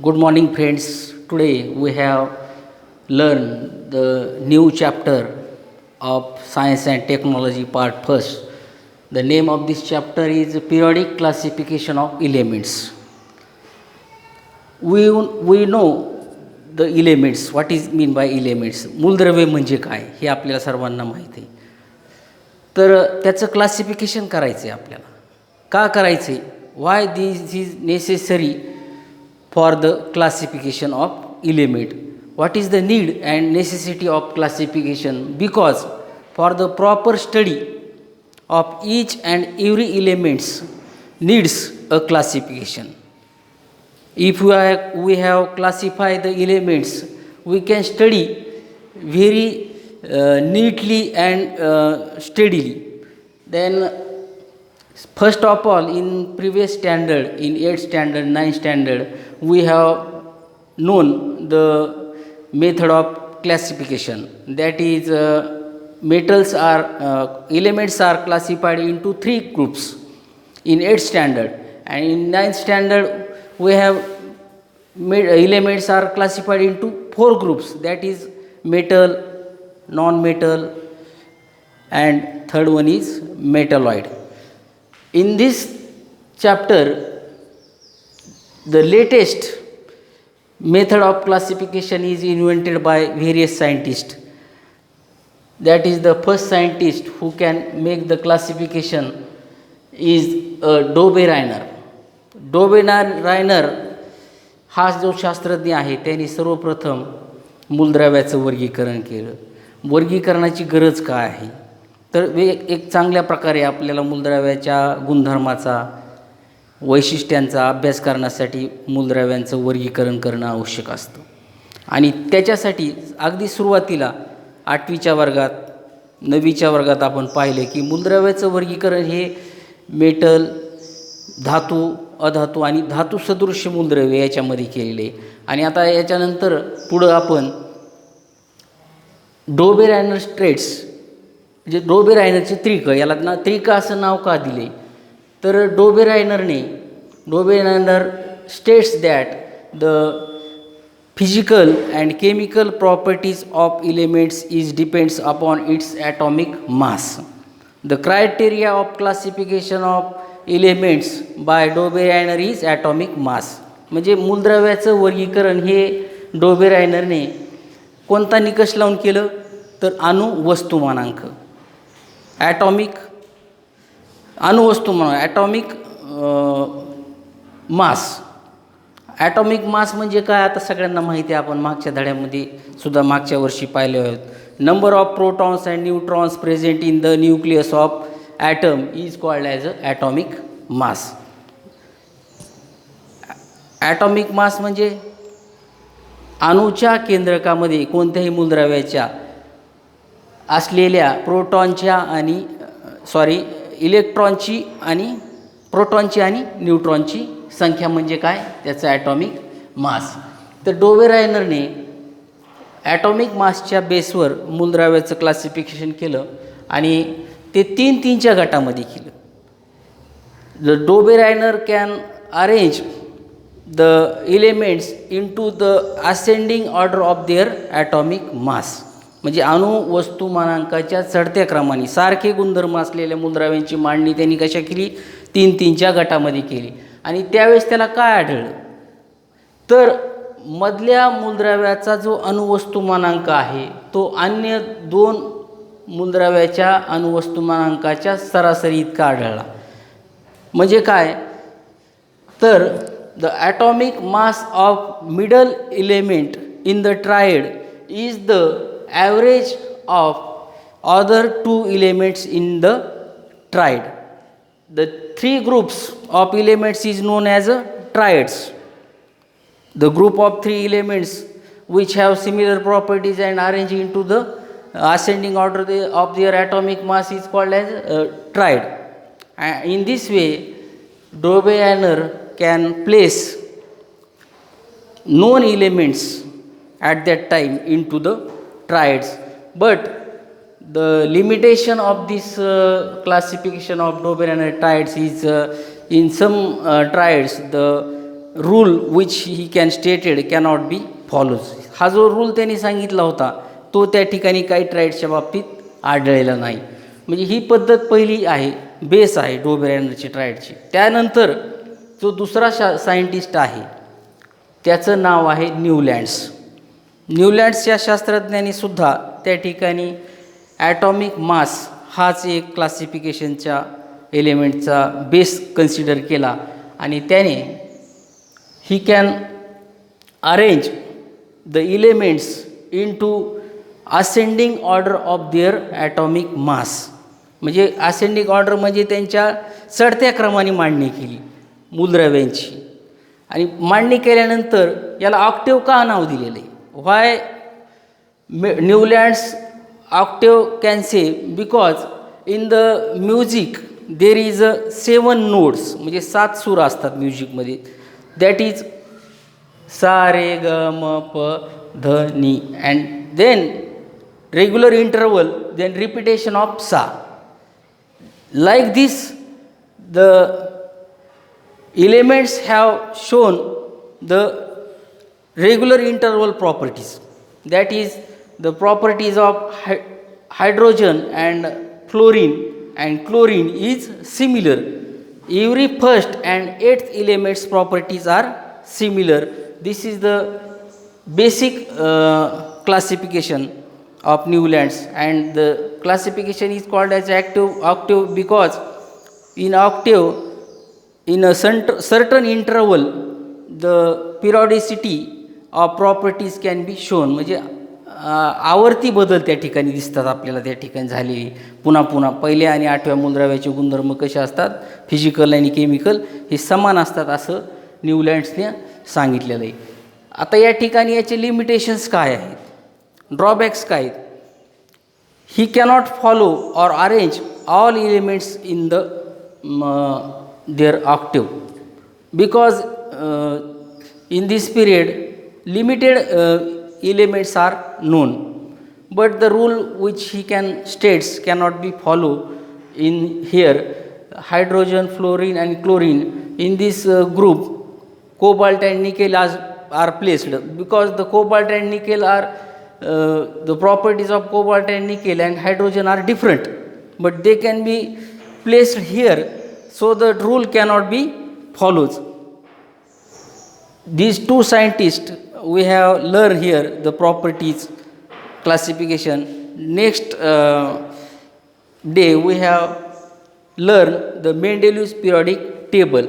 Good morning, friends. Today we have learned the new chapter of Science and Technology, part first. The name of this chapter is Periodic Classification of Elements. We know the elements. What is mean by elements? मूलद्रव्य म्हणजे काय हे आपल्याला सर्वांना माहिती आहे. तर त्याचं क्लासिफिकेशन करायचं आहे आपल्याला. का करायचं आहे? Why this is necessary for the classification of element. What is the need and necessity of classification? Because for the proper study of each and every elements needs a classification. If we have classified the elements, we can study very neatly and steadily. Then first of all, in previous standard, in 8th standard, 9th standard, we have known the method of classification. That is, elements are classified into 3 groups in 8th standard, and in 9th standard we have elements are classified into 4 groups. That is metal, non-metal, and third one is metalloid. In this chapter, the latest method of classification is invented by various scientists. That is, the first scientist who can make the classification is Döbereiner. Döbereiner हा जो शास्त्रज्ञ आहे त्याने सर्वप्रथम मूलद्रव्याचं वर्गीकरण केलं. वर्गीकरणाची गरज काय आहे? तर एक चांगल्या प्रकारे आपल्याला मूलद्रव्याच्या गुणधर्माचा, वैशिष्ट्यांचा अभ्यास करण्यासाठी मूलद्रव्यांचं वर्गीकरण करणं आवश्यक असतं. आणि त्याच्यासाठी अगदी सुरुवातीला 8वीच्या वर्गात, 9वीच्या वर्गात आपण पाहिले की मूलद्रव्याचं वर्गीकरण हे मेटल, धातू, अधातू आणि धातू सदृश्य मूलद्रव्य याच्यामध्ये केलेले. आणि आता याच्यानंतर पुढं आपण डोबेरायनर स्ट्रेट्स, म्हणजे डोबेरायनरचे त्रिक, याला त्रिक असं नाव का दिले? तर Dobereiner states that the physical and chemical properties of elements is depends upon its atomic mass. The criteria of classification of elements by Dobereiner is atomic mass. म्हणजे मूलद्रव्याचं वर्गीकरण हे डोबेरायनरने कोणता निकष लावून केलं? तर अणुवस्तुमानांक, ॲटॉमिक मास. ॲटॉमिक मास म्हणजे काय? आता सगळ्यांना माहिती आहे, आपण मागच्या धड्यामध्ये सुद्धा मागच्या वर्षी पाहिले आहेत. Number of protons and neutrons present in the nucleus of atom is called as a atomic mass. Atomic mass म्हणजे अणूच्या केंद्रकामध्ये कोणत्याही मूलद्रव्याच्या असलेल्या इलेक्ट्रॉनची आणि प्रोटॉनची आणि न्यूट्रॉनची संख्या म्हणजे काय? त्याचं ॲटॉमिक मास. तर डोबेरायनरने ॲटॉमिक मासच्या बेसवर मूलद्रव्याचं क्लासिफिकेशन केलं आणि ते 3-3च्या गटामध्ये केलं. The Dobereiner can arrange the elements into the ascending order of their atomic mass. म्हणजे अणुवस्तुमानांकाच्या चढत्या क्रमाने सारखे गुणधर्म असलेल्या मूलद्रव्यांची मांडणी त्यांनी कशा केली? 3-3च्या गटामध्ये केली. आणि त्यावेळेस त्याला काय आढळलं? तर मधल्या मूलद्रव्याचा जो अणुवस्तुमानांक आहे तो अन्य 2 मूलद्रव्याच्या अणुवस्तुमानांकाच्या सरासरी इतका आढळला. म्हणजे काय? तर the atomic mass of middle element in the triad is the average of other 2 elements in the triad. The 3 groups of elements is known as triads. The group of 3 elements which have similar properties and arranged into the ascending order of their atomic mass is called as triad. In this way, Döbereiner can place known elements at that time into the triads. But the limitation of this classification of Döbereiner triads is in some triads the rule which he can stated cannot be follows. हा जो rule त्यांनी सांगितला होता तो त्या ठिकाणी काही ट्राईड्सच्या बाबतीत आढळलेला नाही. म्हणजे ही पद्धत पहिली आहे, बेस आहे डोबेरायनरची ट्राईडची. त्यानंतर जो दुसरा सायंटिस्ट आहे त्याचं नाव आहे न्यूलँड्स. न्यूलँड्सच्या शास्त्रज्ञांनीसुद्धा त्या ठिकाणी ॲटॉमिक मास हाच एक क्लासिफिकेशनच्या एलिमेंटचा बेस कन्सिडर केला आणि त्याने he can arrange the elements into ascending order of their atomic mass. म्हणजे असेंडिंग ऑर्डर म्हणजे त्यांच्या चढत्या क्रमाने मांडणी केली मूलद्रव्यांची. आणि मांडणी केल्यानंतर याला ऑक्टेव का नाव दिलेलं आहे? Why Newlands octave can say? Because in the music there is a 7 notes, म्हणजे 7 सूर असतात म्युझिकमध्ये. दॅट इज सा रे ग म प ध नी and then regular interval, then repetition of sa. Like this, the elements have shown the regular interval properties. That is, the properties of hydrogen and chlorine is similar. Every first and eighth elements properties are similar. This is the basic classification of Newlands, and the classification is called as octave because in octave, in a certain interval, the periodicity of properties can be shown. म्हणजे आवर्ती बदल त्या ठिकाणी दिसतात आपल्याला त्या ठिकाणी झालेली पुन्हा पुन्हा. पहिल्या आणि 8व्या मूलद्रव्याचे गुणधर्म कसे असतात, फिजिकल आणि केमिकल, हे समान असतात असं न्यूलँड्सने सांगितलेलं आहे. आता या ठिकाणी याचे लिमिटेशन्स काय आहेत, ड्रॉबॅक्स काय आहेत? ही cannot follow or arrange all elements in the there Octave because in this period limited elements are known, but the rule which he can states cannot be followed in here. Hydrogen, fluorine and chlorine, in this group cobalt and nickel are placed because the cobalt and nickel are the properties of cobalt and nickel and hydrogen are different, but they can be placed here, so the rule cannot be followed. These two scientists we have learned here the properties classification. Next day we have learned the Mendeleev's periodic table.